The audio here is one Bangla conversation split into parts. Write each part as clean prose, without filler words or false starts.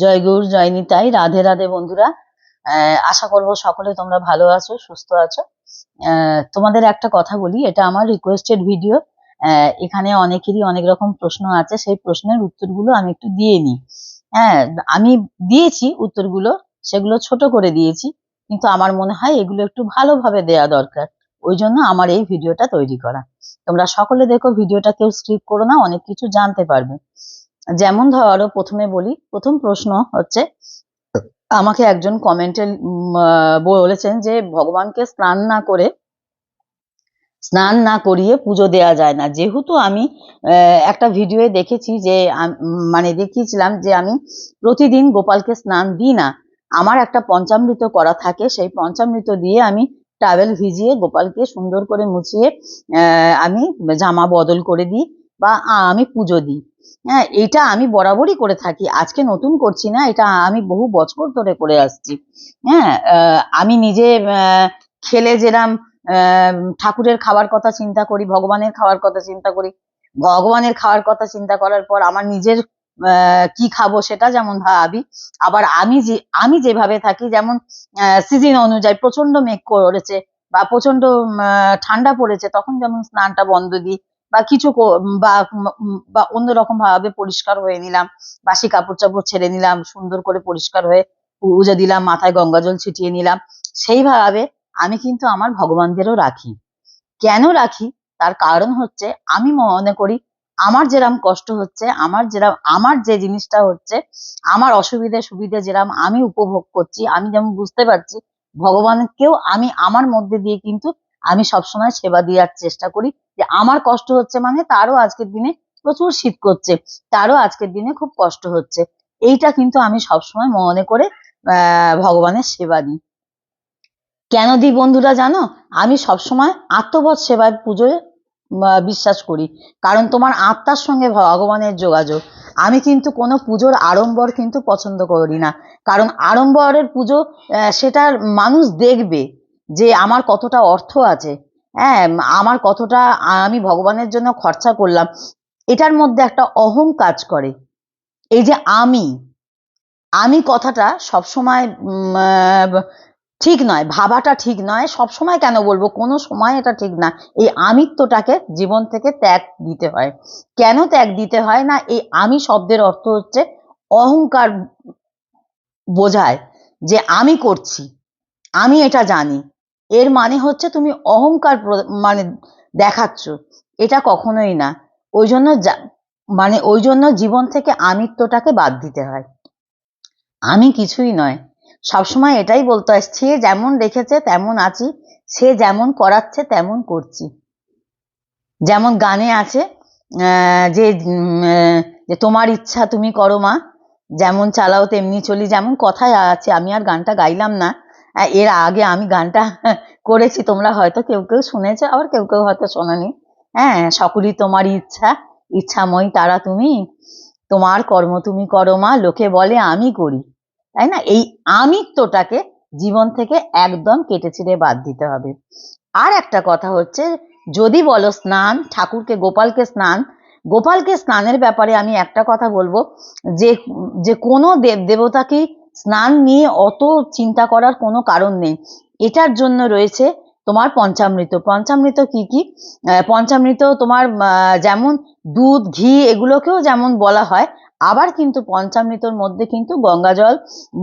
জয় গৌর জয় নিতাই, রাধে রাধে বন্ধুরা। আশা করব সকলে তোমরা ভালো আছো, সুস্থ আছো। তোমাদের একটা কথা বলি, এটা আমার রিকোয়েস্টেড ভিডিও। এখানে অনেকেরই অনেক রকম প্রশ্ন আছে, সেই প্রশ্নের উত্তরগুলো আমি একটু দিয়ে নিই। হ্যাঁ, আমি দিয়েছি উত্তরগুলো, সেগুলো ছোট করে দিয়েছি, কিন্তু আমার মনে হয় এগুলো একটু ভালোভাবে দেয়া দরকার। ওই জন্য আমার এই ভিডিওটা তৈরি করা। তোমরা সকলে দেখো ভিডিওটা, কেউ স্কিপ করো না, অনেক কিছু জানতে পারবে। যেমন ধরো, প্রথমে বলি, প্রথম প্রশ্ন হচ্ছে, আমাকে একজন কমেন্টে বলেছেন যে ভগবানকে স্নান না করিয়ে পুজো দেয়া যায় না। যেহেতু আমি একটা ভিডিওয়ে দেখেছি যে মানে দেখিয়েছিলাম যে আমি প্রতিদিন গোপালকে স্নান দিই না, আমার একটা পঞ্চামৃত করা থাকে, সেই পঞ্চামৃত দিয়ে আমি টাওয়েল ভিজিয়ে গোপালকে সুন্দর করে মুছিয়ে আমি জামা বদল করে দিই বা আমি পুজো দিই। হ্যাঁ, এটা আমি বরাবরই করে থাকি, আজকে নতুন করছি না, এটা আমি বহু বছর ধরে করে আসছি। হ্যাঁ, আমি নিজে খেলে যেরাম ঠাকুরের খাবার কথা চিন্তা করি, ভগবানের খাওয়ার কথা চিন্তা করি, ভগবানের খাওয়ার কথা চিন্তা করার পর আমার নিজের কি খাবো সেটা যেমন ভাবি। আবার আমি যেভাবে থাকি, যেমন সিজন অনুযায়ী প্রচন্ড মেঘ করেছে বা প্রচন্ড ঠান্ডা পড়েছে, তখন যেমন স্নানটা বন্ধ দিই, বা কিছু বা অন্যরকম ভাবে পরিষ্কার হয়ে নিলাম, বাসি কাপড় চাপড় ছেড়ে নিলাম, সুন্দর করে পরিষ্কার হয়ে পুজো দিলাম, মাথায় গঙ্গা জল ছিটিয়ে নিলাম। সেইভাবে আমি কিন্তু আমার ভগবানদেরও রাখি। কেন রাখি? তার কারণ হচ্ছে, আমি মনে করি আমার যেরাম কষ্ট হচ্ছে, আমার যে জিনিসটা হচ্ছে, আমার অসুবিধে সুবিধে যেরাম আমি উপভোগ করছি, আমি যেমন বুঝতে পারছি, ভগবানকেও আমি আমার মধ্যে দিয়ে কিন্তু আমি সবসময় সেবা দেওয়ার চেষ্টা করি। যে আমার কষ্ট হচ্ছে মানে তারও আজকের দিনে প্রচুর শীত করছে, তারও আজকের দিনে খুব কষ্ট হচ্ছে, এইটা কিন্তু আমি সবসময় মনে করে ভগবানের সেবা দিই। কেন দিই বন্ধুরা জানো? আমি সবসময় আত্মবৎ সেবায় পুজোয় বিশ্বাস করি, কারণ তোমার আত্মার সঙ্গে ভগবানের যোগাযোগ। আমি কিন্তু কোনো পুজোর আড়ম্বর কিন্তু পছন্দ করি না, কারণ আড়ম্বরের পুজো সেটার মানুষ দেখবে যে আমার কতটা অর্থ আছে, হ্যাঁ, আমার কতটা আমি ভগবানের জন্য খরচা করলাম, এটার মধ্যে একটা অহং কাজ করে। এই যে আমি কথাটা সবসময় ঠিক নয়, ভাবাটা ঠিক নয়। সবসময় কেন বলবো, কোনো সময় এটা ঠিক না। এই আমিত্বটাকে জীবন থেকে ত্যাগ দিতে হয়। কেন ত্যাগ দিতে হয় না? এই আমি শব্দের অর্থ হচ্ছে অহংকার বোঝায়, যে আমি করছি, আমি এটা জানি, এর মানে হচ্ছে তুমি অহংকার মানে দেখাচ্ছ, এটা কখনোই না। ওই জন্য ওই জন্য জীবন থেকে আমিত্বটাকে বাদ দিতে হয়। আমি কিছুই নয়, সবসময় এটাই বলতে হয়, সে যেমন রেখেছে তেমন আছি, সে যেমন করাচ্ছে তেমন করছি। যেমন গানে আছে যে তোমার ইচ্ছা তুমি করো মা, যেমন চালাও তেমনি চলি, যেমন কথায় আছে। আমি আর গানটা গাইলাম না, এর আগে আমি গানটা করেছি, তোমরা হয়তো কেউ কেউ শুনেছো, আবার কেউ কেউ হয়তো শোনোনি। হ্যাঁ, সকলই তোমার ইচ্ছা, ইচ্ছাময়ী তারা তুমি, তোমার কর্ম তুমি করো মা, লোকে বলে আমি করি। তাই না? এই আমিত্বটাকে জীবন থেকে একদম কেটে ছিঁড়ে বাদ দিতে হবে। আর একটা কথা হচ্ছে, যদি বলো স্নান, ঠাকুরকে গোপালকে স্নানের ব্যাপারে আমি একটা কথা বলবো, যে যে কোনো দেবতাকে স্নান নিয়ে অত চিন্তা করার কোনো কারণ নেই। এটার জন্য রয়েছে তোমার পঞ্চামৃত কি কি? পঞ্চামৃত তোমার যেমন দুধ, ঘি, এগুলোকেও যেমন বলা হয়, আবার কিন্তু পঞ্চামৃতর মধ্যে কিন্তু গঙ্গা জল,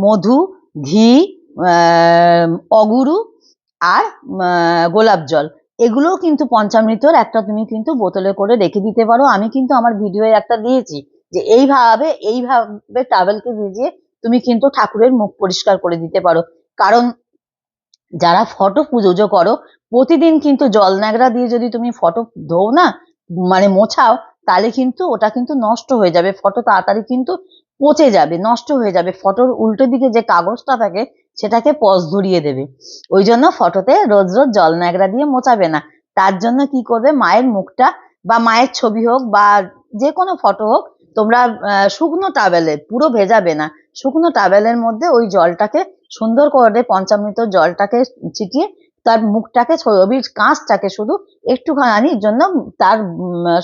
মধু, ঘি, অগুরু আর গোলাপ জল, এগুলোও কিন্তু পঞ্চামৃতর একটা, তুমি কিন্তু বোতলে করে রেখে দিতে পারো। আমি কিন্তু আমার ভিডিওয়ে একটা দিয়েছি যে এইভাবে টাওয়েলকে ভিজিয়ে তুমি কিন্তু ঠাকুরের মুখ পরিষ্কার করে দিতে পারো। কারণ যারা ফটো পুজো করো, প্রতিদিন কিন্তু জল ন্যাকড়া দিয়ে যদি তুমি ফটো ধোও না, মোছাও, তাহলে কিন্তু ওটা কিন্তু নষ্ট হয়ে যাবে, ফটো তাড়াতাড়ি কিন্তু পচে যাবে, নষ্ট হয়ে যাবে। ফটোর উল্টো দিকে যে কাগজটা থাকে সেটাকে পচ ধরিয়ে দেবে। ওই জন্য ফটোতে রোজ রোজ জল ন্যাকড়া দিয়ে মোছাবে না। তার জন্য কি করবে, মায়ের মুখটা বা মায়ের ছবি হোক বা যে কোনো ফটো হোক, তোমরা শুকনো টাওয়েলে, পুরো ভেজাবে না, শুকনো টাওয়েলের মধ্যে ওই জলটাকে সুন্দর করে, পঞ্চামৃত জলটাকে ছিটিয়ে তার মুখটাকে, ছবির কাঁচটাকে শুধু একটুখানির জন্য তার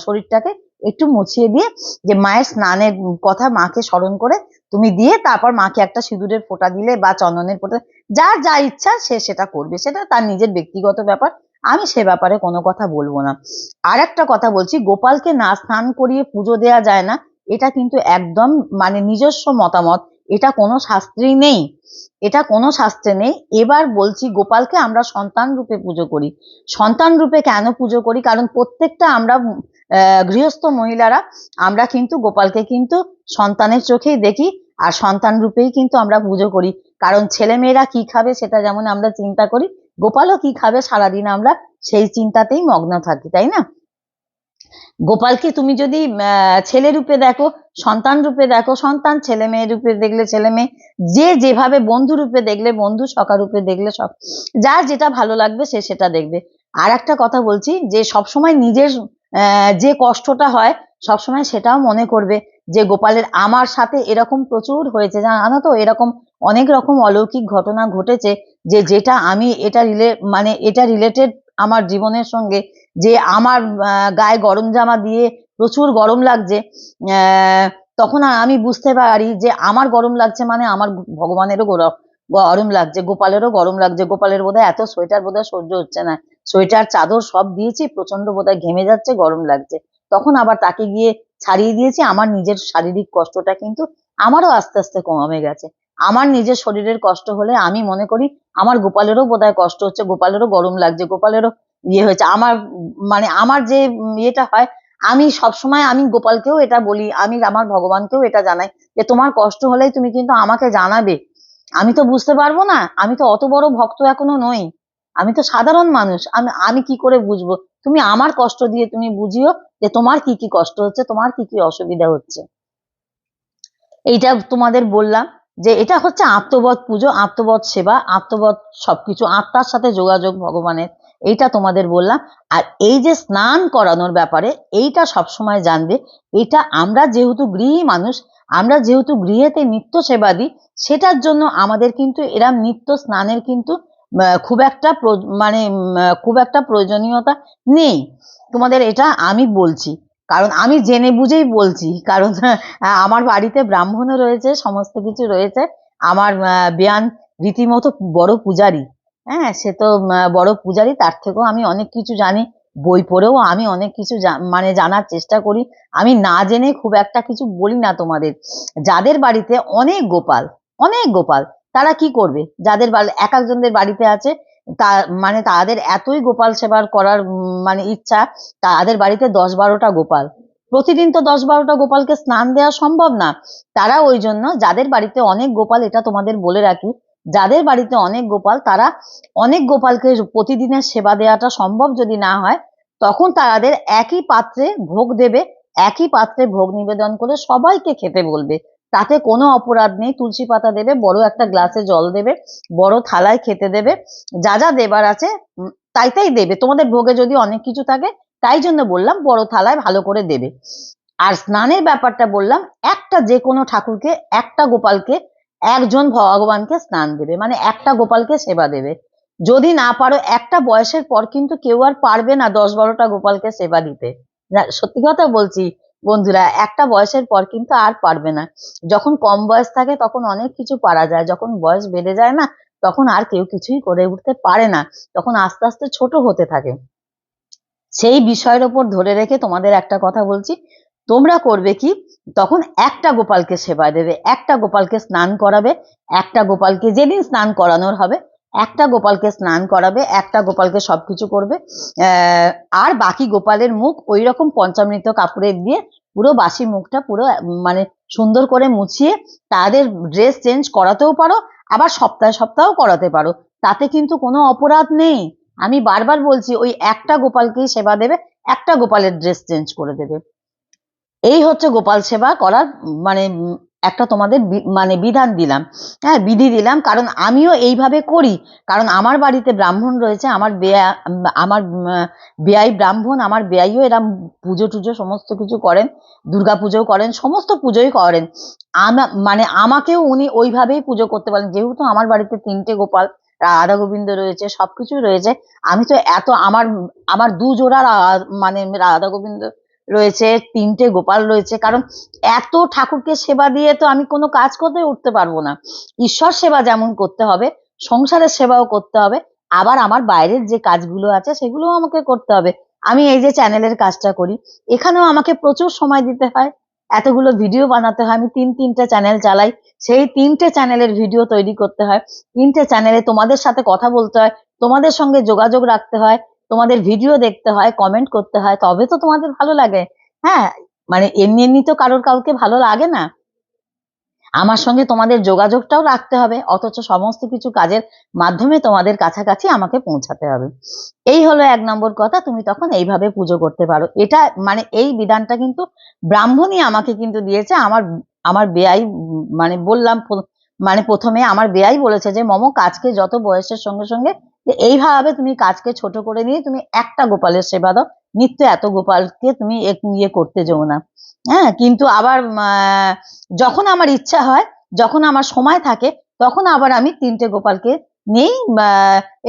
শরীরটাকে একটু মুছিয়ে দিয়ে যে মায়ের স্নানের কথা মাকে স্মরণ করে তুমি দিয়ে তারপর মাকে একটা সিঁদুরের ফোঁটা দিলে বা চন্দনের ফোঁটা, যার যা ইচ্ছা সে সেটা করবে, সেটা তার নিজের ব্যক্তিগত ব্যাপার, আমি সে ব্যাপারে কোনো কথা বলবো না। আর একটা কথা বলছি, গোপালকে না স্নান করিয়ে পুজো দেওয়া যায় না, এটা কিন্তু একদম মানে নিজস্ব মতামত, এটা কোনো শাস্ত্রেই নেই, এটা কোনো শাস্ত্রে নেই। এবার বলছি, গোপালকে আমরা সন্তান রূপে পুজো করি। সন্তান রূপে কেন পুজো করি? কারণ প্রত্যেকটা আমরা গৃহস্থ মহিলারা আমরা কিন্তু গোপালকে কিন্তু সন্তানের চোখেই দেখি, আর সন্তান রূপেই কিন্তু আমরা পুজো করি। কারণ ছেলেমেয়েরা কি খাবে সেটা যেমন আমরা চিন্তা করি, গোপালও কি খাবে সারাদিন আমরা সেই চিন্তাতেই মগ্ন থাকি, তাই না? গোপালকে তুমি যদি ছেলে রূপে দেখো, সন্তান রূপে দেখো সন্তান, ছেলে মেয়ে রূপে দেখলে ছেলে মেয়ে, যে যেভাবে বন্ধু রূপে দেখলে বন্ধু, সখা রূপে দেখলে সব, যার যেটা ভালো লাগবে সে সেটা দেখবে। আর একটা কথা বলছি, যে সবসময় নিজের যে কষ্টটা হয় সবসময় সেটাও মনে করবে যে গোপালের আমার সাথে এরকম প্রচুর হয়েছে, জানো তো, এরকম অনেক রকম অলৌকিক ঘটনা ঘটেছে, যে যেটা আমি এটা রিলেটেড আমার জীবনের সঙ্গে, যে আমার গায়ে গরম জামা দিয়ে প্রচুর গরম লাগছে, তখন আমি বুঝতে পারি যে আমার গরম লাগছে মানে আমার ভগবানেরও গরম লাগছে, গোপালেরও গরম লাগছে, গোপালের বোধহয় এত সোয়েটার বোধহয় সহ্য হচ্ছে না, সোয়েটার চাদর সব দিয়েছি, প্রচন্ড বোধহয় ঘেমে যাচ্ছে, গরম লাগছে, তখন আবার তাকে গিয়ে ছাড়িয়ে দিয়েছি। আমার নিজের শারীরিক কষ্টটা কিন্তু আমারও আস্তে আস্তে কমে গেছে। আমার নিজের শরীরের কষ্ট হলে আমি মনে করি আমার গোপালেরও বোধহয় কষ্ট হচ্ছে, গোপালেরও গরম লাগছে, গোপালেরও হয়েছে, আমার আমার যে ইয়েটা হয়, আমি সবসময় আমি গোপালকেও এটা বলি, আমি আমার ভগবানকেও এটা জানাই যে তোমার কষ্ট হলেই তুমি কিন্তু আমাকে জানাবে, আমি তো বুঝতে পারবো না, আমি তো অত বড় ভক্ত এখনো নই, আমি তো সাধারণ মানুষ, আমি কি করে বুঝবো? তুমি আমার কষ্ট দিয়ে তুমি বুঝিও যে তোমার কি কি কষ্ট হচ্ছে, তোমার কি কি অসুবিধা হচ্ছে। এইটা তোমাদের বললাম যে এটা হচ্ছে আত্মবৎ পুজো, আত্মবৎ সেবা, আত্মবৎ সবকিছু, আত্মার সাথে যোগাযোগ ভগবানের, এইটা তোমাদের বললাম। আর এই যে স্নান করানোর ব্যাপারে, এইটা সবসময় জানবে, এটা আমরা যেহেতু গৃহী মানুষ, আমরা যেহেতু গৃহেতে নিত্য সেবা দিই, সেটার জন্য আমাদের কিন্তু এরা নিত্য স্নানের কিন্তু খুব একটা খুব একটা প্রয়োজনীয়তা নেই। তোমাদের এটা আমি বলছি, কারণ আমি জেনে বুঝেই বলছি, কারণ আমার বাড়িতে ব্রাহ্মণও রয়েছে, সমস্ত কিছু রয়েছে, আমার বেয়ান রীতিমতো বড় পূজারী, হ্যাঁ, সে তো বড় পূজারী, তার থেকেও আমি অনেক কিছু জানি, বই পড়েও আমি অনেক কিছু জানার চেষ্টা করি, আমি না জেনে খুব একটা কিছু বলি না তোমাদের। যাদের বাড়িতে অনেক গোপাল, তারা কি করবে? যাদের এক একজনদের বাড়িতে আছে, তা তাদের এতই গোপাল সেবার করার ইচ্ছা, তাদের বাড়িতে 10-12টা গোপাল, প্রতিদিন তো 10-12টা গোপালকে স্নান দেওয়া সম্ভব না, তারা ওই জন্য যাদের বাড়িতে অনেক গোপাল, এটা তোমাদের বলে রাখি, যাদের বাড়িতে অনেক গোপাল, তারা অনেক গোপালকে প্রতিদিনের সেবা দেওয়াটা সম্ভব যদি না হয়, তখন তাদের একই পাত্রে ভোগ দেবে, একই পাত্রে ভোগ নিবেদন করে সবাইকে খেতে বলবে, তাতে কোনো অপরাধ নেই। তুলসী পাতা দেবে, বড় একটা গ্লাসে জল দেবে, বড় থালায় খেতে দেবে, যা যা দেবার আছে তাই দেবে, তোমাদের ভোগে যদি অনেক কিছু থাকে, তাই জন্য বললাম বড় থালায় ভালো করে দেবে। আর স্নানের ব্যাপারটা বললাম, একটা যে কোনো ঠাকুরকে, একটা গোপালকে, একজন ভগবানকে স্নান দেবে, একটা গোপালকে সেবা দেবে। যদি না পারো, একটা বয়সের পর কিন্তু কেউ আর পারবে না 10-12টা গোপালকে সেবা দিতে, সত্যি কথা বলছি বন্ধুরা, একটা বয়সের পর কিন্তু আর পারবে না। যখন কম বয়স থাকে তখন অনেক কিছু পারা যায়, যখন বয়স বেড়ে যায় না, তখন আর কেউ কিছুই করে উঠতে পারে না, তখন আস্তে আস্তে ছোট হতে থাকে। সেই বিষয়ের ওপর ধরে রেখে তোমাদের একটা কথা বলছি, তোমরা করবে কি, তখন একটা গোপালকে সেবা দেবে, একটা গোপালকে স্নান করাবে, একটা গোপালকে যেদিন স্নান করানোর হবে, একটা গোপালকে স্নান করাবে, একটা গোপালকে সবকিছু করবে, আর বাকি গোপালের মুখ ওই রকম পঞ্চামৃত কাপড়ে দিয়ে পুরো বাসি মুখটা পুরো সুন্দর করে মুছিয়ে তাদের ড্রেস চেঞ্জ করাতেও পারো, আবার সপ্তাহে সপ্তাহ করাতে পারো, তাতে কিন্তু কোনো অপরাধ নেই। আমি বারবার বলছি, ওই একটা গোপালকেই সেবা দেবে, একটা গোপালের ড্রেস চেঞ্জ করে দেবে। এই হচ্ছে গোপাল সেবা করার একটা তোমাদের বিধান দিলাম, হ্যাঁ, বিধি দিলাম, কারণ আমিও এইভাবে করি, কারণ আমার বাড়িতে ব্রাহ্মণ রয়েছে, আমার বেয়াই ব্রাহ্মণ, আমার বেয়াইও এরা পুজো টুজো সমস্ত কিছু করেন, দুর্গা পুজো করেন, সমস্ত পুজোই করেন, আমাকেও উনি ওইভাবেই পুজো করতে পারেন, যেহেতু আমার বাড়িতে 3টে গোপাল, রাধা গোবিন্দ রয়েছে, সবকিছু রয়েছে, আমি তো আমার 2 জোড়া রাধা গোবিন্দ রয়েছে, 3টে গোপাল রয়েছে, কারণ এত ঠাকুরকে সেবা দিয়ে তো আমি কোনো কাজ করতে উঠতে পারবো না। ঈশ্বর সেবা যেমন করতে হবে, সংসারের সেবাও করতে হবে, আবার আমার বাইরের যে কাজগুলো আছে সেগুলোও আমাকে করতে হবে। আমি এই যে চ্যানেলের কাজটা করি, এখানেও আমাকে প্রচুর সময় দিতে হয়, এতগুলো ভিডিও বানাতে হয়, আমি তিনটে চ্যানেল চালাই, সেই 3টে চ্যানেলের ভিডিও তৈরি করতে হয়, 3টে চ্যানেলে তোমাদের সাথে কথা বলতে হয়, তোমাদের সঙ্গে যোগাযোগ রাখতে হয়, তোমাদের ভিডিও দেখতে হয়, কমেন্ট করতে হয়, তবে তো তোমাদের ভালো লাগে। হ্যাঁ, মানে এমনি এমনি তো কাউকে ভালো লাগে না, আমার সঙ্গে তোমাদের যোগাযোগটাও রাখতে হবে, অথচ সমস্ত কিছু কাজের মাধ্যমে তোমাদের কাছাকাছি আমাকে পৌঁছাতে হবে। এই হলো 1 নম্বর কথা, তুমি তখন এইভাবে পুজো করতে পারো। এটা মানে এই বিধানটা কিন্তু ব্রাহ্মণই আমাকে কিন্তু দিয়েছে। আমার বেয়াই মানে বললাম মানে প্রথমে আমার বেয়াই বলেছে যে মম, কাজকে যত বয়সের সঙ্গে সঙ্গে এইভাবে তুমি কাজকে ছোট করে নিয়ে তুমি একটা গোপালের সেবা দাও, নিত্য এত গোপালকে তুমি ইয়ে করতে যেও না। হ্যাঁ, কিন্তু আবার যখন আমার ইচ্ছা হয়, যখন আমার সময় থাকে, তখন আবার আমি 3টে গোপালকে নেই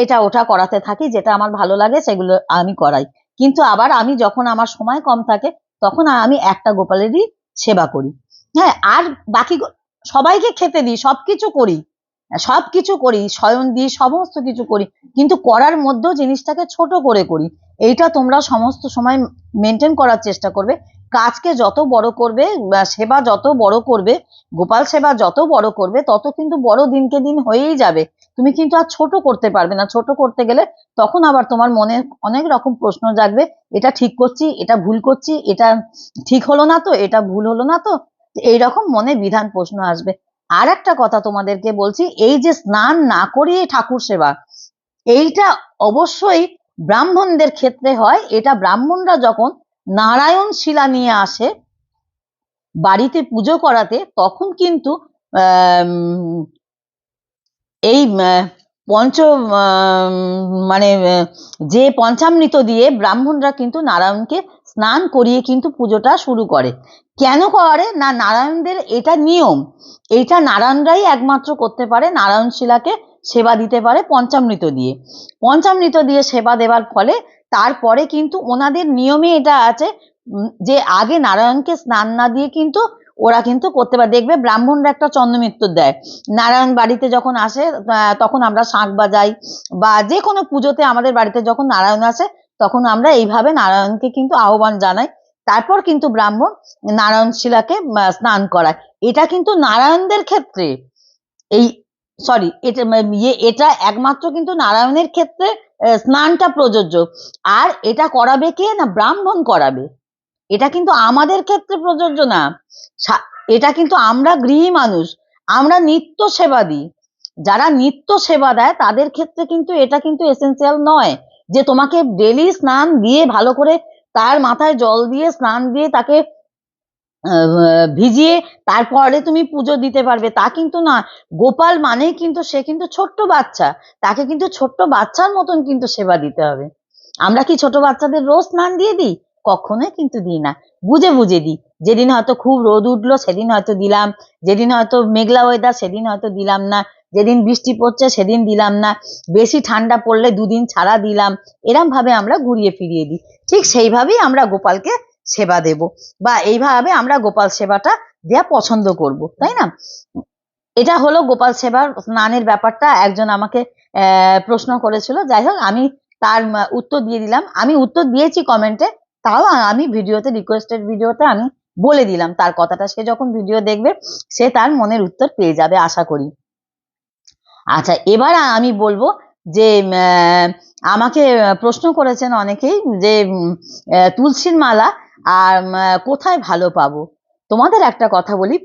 এটা ওটা করাতে থাকি, যেটা আমার ভালো লাগে সেগুলো আমি করাই। কিন্তু আবার আমি যখন আমার সময় কম থাকে, তখন আমি একটা গোপালেরই সেবা করি। হ্যাঁ, আর বাকি সবাইকে খেতে দিই, সবকিছু করি, শয়ন দিই, সমস্ত কিছু করি, কিন্তু করার মধ্যেও জিনিসটাকে ছোট করে করি। এইটা তোমরা সমস্ত সময় মেনটেন করার চেষ্টা করবে। কাজকে যত বড় করবে, সেবা যত বড় করবে, গোপাল সেবা যত বড় করবে, তত কিন্তু বড় দিনকে দিন হয়েই যাবে। তুমি কিন্তু আর ছোট করতে পারবে না। ছোট করতে গেলে তখন আবার তোমার মনে অনেক রকম প্রশ্ন জাগবে, এটা ঠিক করছি, এটা ভুল করছি, এটা ঠিক হলো না তো, এটা ভুল হলো না তো, এইরকম মনে বিধান প্রশ্ন আসবে। আর একটা কথা তোমাদেরকে বলছি, এই যে স্নান না করিয়ে ঠাকুর সেবা, এইটা অবশ্যই ব্রাহ্মণদের ক্ষেত্রে হয়। এটা ব্রাহ্মণরা যখন নারায়ণ শিলা নিয়ে আসে বাড়িতে পুজো করাতে, তখন কিন্তু এই পঞ্চ মানে যে পঞ্চামৃত দিয়ে ব্রাহ্মণরা কিন্তু নারায়ণকে স্নান করিয়ে কিন্তু পুজোটা শুরু করে। কেন করে না, নারায়ণদের এটা নিয়ম, এইটা নারায়ণরাই একমাত্র করতে পারে, নারায়ণ শিলাকে সেবা দিতে পারে পঞ্চামৃত দিয়ে। পঞ্চামৃত দিয়ে সেবা দেওয়ার ফলে তারপরে কিন্তু ওনাদের নিয়মে এটা আছে যে আগে নারায়ণকে স্নান না দিয়ে কিন্তু ওরা কিন্তু করতে পারে। দেখবে ব্রাহ্মণরা একটা চন্দ্রমিত্তর দেয়, নারায়ণ বাড়িতে যখন আসে তখন আমরা শাঁখ বাজাই, বা যে কোনো পুজোতে আমাদের বাড়িতে যখন নারায়ণ আসে তখন আমরা এইভাবে নারায়ণকে কিন্তু আহ্বান জানাই, তারপর কিন্তু ব্রাহ্মণ নারায়ণ শিলাকে স্নান করায়। এটা কিন্তু নারায়ণদের ক্ষেত্রে এই সরি এটা একমাত্র কিন্তু নারায়ণের ক্ষেত্রে স্নানটা প্রযোজ্য। আর এটা করাবে কে না, ব্রাহ্মণ করাবে। এটা কিন্তু আমাদের ক্ষেত্রে প্রযোজ্য না। এটা কিন্তু আমরা গৃহী মানুষ, আমরা নিত্য সেবা দিই, যারা নিত্য সেবা দেয় তাদের ক্ষেত্রে কিন্তু এটা কিন্তু এসেন্সিয়াল নয় যে তোমাকে ডেলি স্নান দিয়ে ভালো করে তার মাথায় জল দিয়ে স্নান দিয়ে তাকে ভিজিয়ে তারপরে তুমি পুজো দিতে পারবে, তা কিন্তু না। গোপাল মানেই কিন্তু সে কিন্তু ছোট্ট বাচ্চা, তাকে কিন্তু ছোট্ট বাচ্চার মতন কিন্তু সেবা দিতে হবে। আমরা কি ছোট বাচ্চাদের রোজ স্নান দিয়ে দিই? কখনোই কিন্তু দিই না, বুঝে বুঝে দিই। যেদিন হয়তো খুব রোদ উঠলো সেদিন হয়তো দিলাম, যেদিন হয়তো মেঘলা ওয়েদার সেদিন হয়তো দিলাম না, যেদিন বৃষ্টি পড়ছে সেদিন দিলাম না, বেশি ঠান্ডা পড়লে 2 দিন ছাড়া দিলাম, এরম ভাবে আমরা ঘুরিয়ে ফিরিয়ে দিই। ঠিক সেইভাবেই আমরা গোপালকে সেবা দেব, বা এইভাবে আমরা গোপাল সেবাটা দেওয়া পছন্দ করব, তাই না? এটা হলো গোপাল সেবার স্নানের ব্যাপারটা। একজন আমাকে প্রশ্ন করেছিল, যাই হোক আমি তার উত্তর দিয়ে দিলাম। আমি উত্তর দিয়েছি কমেন্টে, তাও আমি ভিডিওতে, রিকোয়েস্টেড ভিডিওতে আমি বলে দিলাম তার কথাটা। সে যখন ভিডিও দেখবে সে তার মনের উত্তর পেয়ে যাবে আশা করি। আচ্ছা, এবার আমি বলবো যে আমাকে প্রশ্ন করেছেন অনেকেই যে তুলসীর মালা আর কোথায় ভালো পাবো। তোমাদের একটা কথা বলি,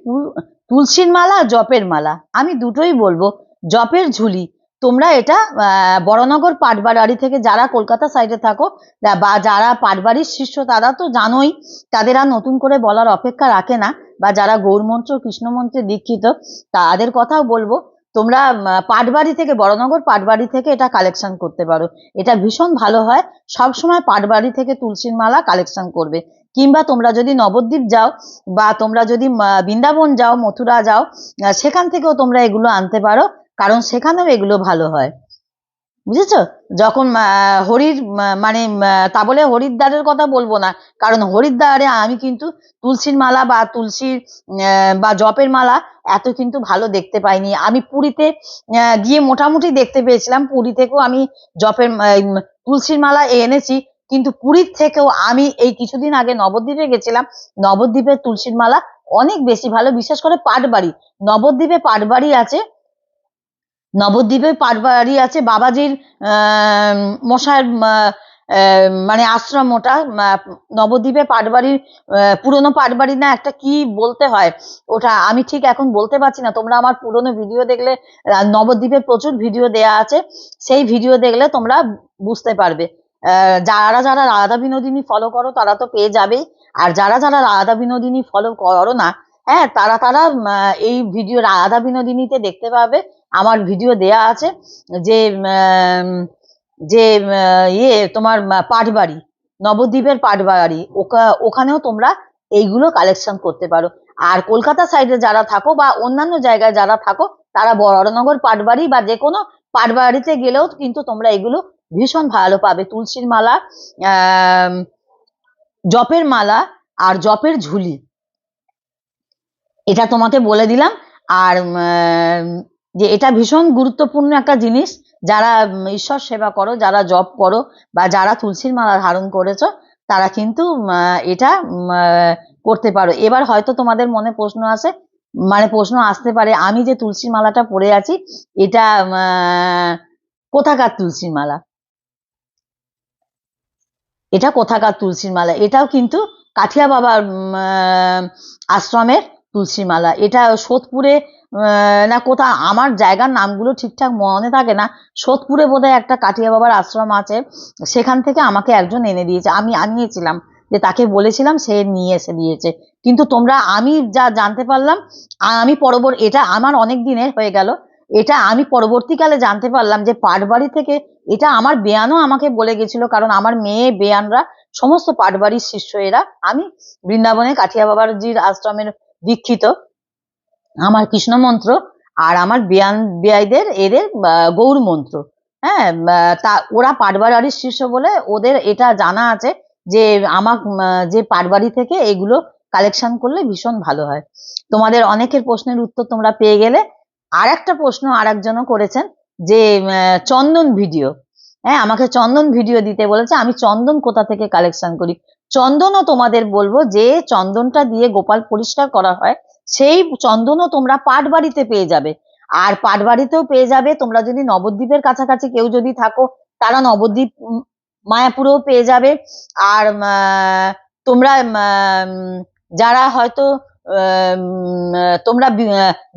তুলসীর মালা, জপের মালা, আমি দুটোই বলবো। জপের ঝুলি তোমরা এটা বড়নগর পাটবাড়ি থেকে, যারা কলকাতা সাইডে থাকো বা যারা পাটবাড়ির শিষ্য তারা তো জানোই, তাদের আর নতুন করে বলার অপেক্ষা রাখে না, বা যারা গৌরমন্ত্র কৃষ্ণমন্ত্রে দীক্ষিত তাদের কথাও বলবো, তোমরা পাটবাড়ি থেকে, বড়নগর পাটবাড়ি থেকে এটা কালেকশন করতে পারো। এটা ভীষণ ভালো হয়। সবসময় পাটবাড়ি থেকে তুলসীর মালা কালেকশন করবে। কিংবা তোমরা যদি নবদ্বীপ যাও, বা তোমরা যদি বৃন্দাবন যাও, মথুরা যাও, সেখান থেকেও তোমরা এগুলো আনতে পারো, কারণ সেখানেও এগুলো ভালো হয়। বুঝেছো? যখন হরির মানে তা বলে হরিদ্বারের কথা বলবো না, কারণ হরিদ্বারে আমি কিন্তু তুলসীর মালা বা তুলসীর বা জপের মালা এত কিন্তু ভালো দেখতে পাইনি। আমি পুরীতে গিয়ে মোটামুটি দেখতে পেয়েছিলাম, পুরী থেকেও আমি জপের তুলসীর মালা এনেছি, কিন্তু পুরীর থেকেও আমি এই কিছুদিন আগে নবদ্বীপে গেছিলাম, নবদ্বীপের তুলসীর মালা অনেক বেশি ভালো, বিশেষ করে পাটবাড়ি। নবদ্বীপে পাটবাড়ি আছে, নবদ্বীপে পাটবাড়ি আছে বাবাজির মশাইয়ের মানে আশ্রম ওটা। নবদ্বীপে পাটবাড়ির পুরনো পাটবাড়ি না একটা কি বলতে হয় ওটা, আমি ঠিক এখন বলতে পারছি না। তোমরা আমার পুরনো ভিডিও দেখলে, নবদ্বীপের প্রচুর ভিডিও দেয়া আছে, সেই ভিডিও দেখলে তোমরা বুঝতে পারবে। যারা যারা রাধা বিনোদিনী ফলো করো তারা তো পেয়ে যাবেই, আর যারা যারা রাধা বিনোদিনী ফলো করো না, হ্যাঁ, তারা তারা এই ভিডিও রাধা বিনোদিনীতে দেখতে পাবে। আমার ভিডিও দেয়া আছে যে যে ইয়ে তোমার পাটবাড়ি, নবদ্বীপের পাটবাড়ি, ওখানেও তোমরা এইগুলো কালেকশন করতে পারো। আর কলকাতা সাইডে যারা থাকো বা অন্যান্য জায়গায় যারা থাকো, তারা বড়নগর পাটবাড়ি বা যে কোনো পাটবাড়িতে গেলেও কিন্তু তোমরা এগুলো ভীষণ ভালো পাবে। তুলসীর মালা, জপের মালা আর জপের ঝুলি, এটা তোমাকে বলে দিলাম। আর যে এটা ভীষণ গুরুত্বপূর্ণ একটা জিনিস, যারা ঈশ্বর সেবা করো, যারা জপ করো বা যারা তুলসীর মালা ধারণ করেছো, তারা কিন্তু এটা করতে পারো। এবার হয়তো তোমাদের মনে প্রশ্ন আসে, মানে প্রশ্ন আসতে পারে, আমি যে তুলসীর মালাটা পরে আছি এটা কোথাকার তুলসীর মালা, এটা কোথাকার তুলসীর মালা? এটাও কিন্তু কাঠিয়া বাবার আশ্রমের তুলসী মালা। এটা সোদপুরে না কোথা, আমার জায়গার নামগুলো ঠিকঠাক মনে থাকে না, সোদপুরে বোধহয় একটা কাঠিয়া বাবার আশ্রম আছে, সেখান থেকে আমাকে একজন এনে দিয়েছে, আমি আনিয়েছিলাম, যে তাকে বলেছিলাম সে নিয়ে এসে দিয়েছে। কিন্তু তোমরা, আমি যা জানতে পারলাম, আমি এটা আমার অনেক দিনের হয়ে গেল, এটা আমি পরবর্তীকালে জানতে পারলাম যে পাটবাড়ি থেকে, এটা আমার বেয়ানও আমাকে বলে গেছিল, কারণ আমার মেয়ে বেয়ানরা সমস্ত পাটবাড়ির শিষ্য এরা। আমি বৃন্দাবনে কাঠিয়া বাবাজির আশ্রমের দীক্ষিত, আমার কৃষ্ণ মন্ত্র আর আমার বেয়াইদের এদের গৌর মন্ত্র। হ্যাঁ, তা ওরা পাটবাড়ির শিষ্য বলে ওদের এটা জানা আছে যে আমার যে পাটবাড়ি থেকে এগুলো কালেকশন করলে ভীষণ ভালো হয়। তোমাদের অনেকের প্রশ্নের উত্তর তোমরা পেয়ে গেলে। আর একটা প্রশ্ন আর একজনও করেছেন যে চন্দন ভিডিও, হ্যাঁ, আমাকে চন্দন ভিডিও দিতে বলেছে, আমি চন্দন কোথা থেকে কালেকশন করি। চন্দনও তোমাদের বলবো, যে চন্দনটা দিয়ে গোপাল পরিষ্কার করা হয়, সেই চন্দনও তোমরা পাটবাড়িতে পেয়ে যাবে। আর পাটবাড়িতেও পেয়ে যাবে, তোমরা যদি নবদ্বীপের কাছাকাছি কেউ যদি থাকো, তারা নবদ্বীপ মায়াপুরেও পেয়ে যাবে। আর তোমরা যারা হয়তো তোমরা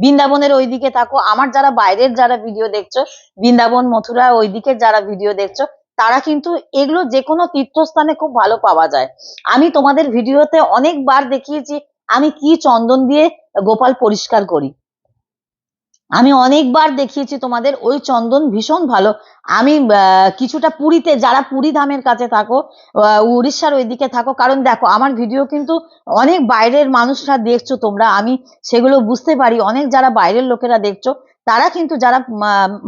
বৃন্দাবনের ওইদিকে থাকো, আমার যারা বাইরের যারা ভিডিও দেখছো, বৃন্দাবন মথুরা ওইদিকে যারা ভিডিও দেখছো, তারা কিন্তু এগুলো যে কোনো তীর্থস্থানে খুব ভালো পাওয়া যায়। আমি তোমাদের ভিডিওতে অনেকবার দেখিয়েছি আমি কি চন্দন দিয়ে গোপাল পরিষ্কার করি, আমি অনেকবার দেখিয়েছি তোমাদের, ওই চন্দন ভীষণ ভালো। আমি কিছুটা পুরীতে, যারা পুরী ধামের কাছে থাকো, উড়িষ্যার ওইদিকে থাকো, কারণ দেখো আমার ভিডিও কিন্তু অনেক বাইরের মানুষরা দেখছো তোমরা, আমি সেগুলো বুঝতে পারি, অনেক যারা বাইরের লোকেরা দেখছো, তারা কিন্তু যারা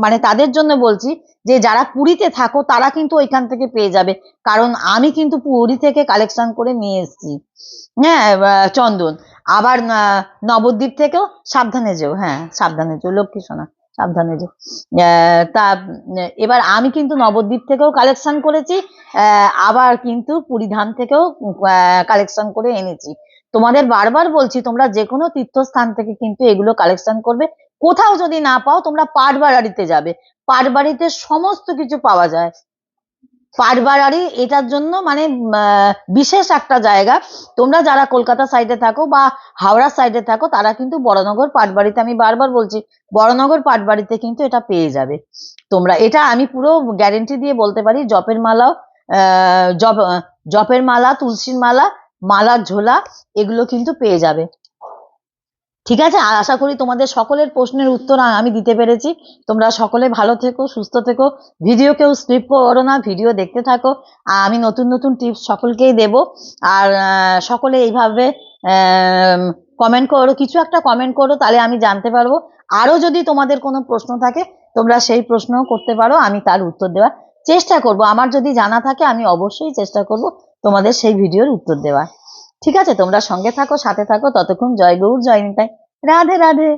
মানে তাদের জন্য বলছি যে যারা পুরীতে থাকো তারা কিন্তু ওইখান থেকে পেয়ে যাবে, কারণ আমি কিন্তু পুরী থেকে কালেকশন করে নিয়ে এসেছি। হ্যাঁ, চন্দন। আবার নবদ্বীপ থেকেও, সাবধানে যেও, হ্যাঁ সাবধানে যেও লক্ষ্মী সোনা, সাবধানে যেও। তা এবার আমি কিন্তু নবদ্বীপ থেকেও কালেকশন করেছি, আবার কিন্তু পুরীধাম থেকেও কালেকশন করে এনেছি। তোমাদের বারবার বলছি, তোমরা যে কোনো তীর্থস্থান থেকে কিন্তু এগুলো কালেকশন করবে। কোথাও যদি না পাও, তোমরা পাটবাড়িতে যাবে, পাটবাড়িতে সমস্ত কিছু পাওয়া যায়। পাটবাড়ি এটার জন্য মানে বিশেষ একটা জায়গা। তোমরা যারা কলকাতা সাইডে থাকো বা হাওড়া সাইডে থাকো, তারা কিন্তু বড়নগর পাটবাড়িতে, আমি বারবার বলছি, বড়নগর পাটবাড়িতে কিন্তু এটা পেয়ে যাবে তোমরা। এটা আমি পুরো গ্যারেন্টি দিয়ে বলতে পারি। জপের মালাও, জপের মালা, তুলসীর মালা, মালার ঝোলা, এগুলো কিন্তু পেয়ে যাবে। ঠিক আছে, আর আশা করি তোমাদের সকলের প্রশ্নের উত্তর আমি দিতে পেরেছি। তোমরা সকলে ভালো থেকো, সুস্থ থেকো, ভিডিও কেউ স্কিপ করো না, ভিডিও দেখতে থাকো। আর আমি নতুন নতুন টিপস সকলকেই দেব। আর সকলে এইভাবে কমেন্ট করো, কিছু একটা কমেন্ট করো, তাহলে আমি জানতে পারবো। আরো যদি তোমাদের কোনো প্রশ্ন থাকে তোমরা সেই প্রশ্নও করতে পারো, আমি তার উত্তর দেওয়ার চেষ্টা করব। আমার যদি জানা থাকে আমি অবশ্যই চেষ্টা করব তোমাদের সেই ভিডিওর উত্তর দেওয়ার। ঠিক আছে, তোমরা সঙ্গে থাকো, সাথে থাকো। ততক্ষণ জয় গৌর, জয় নিতাই, রাধে রাধে।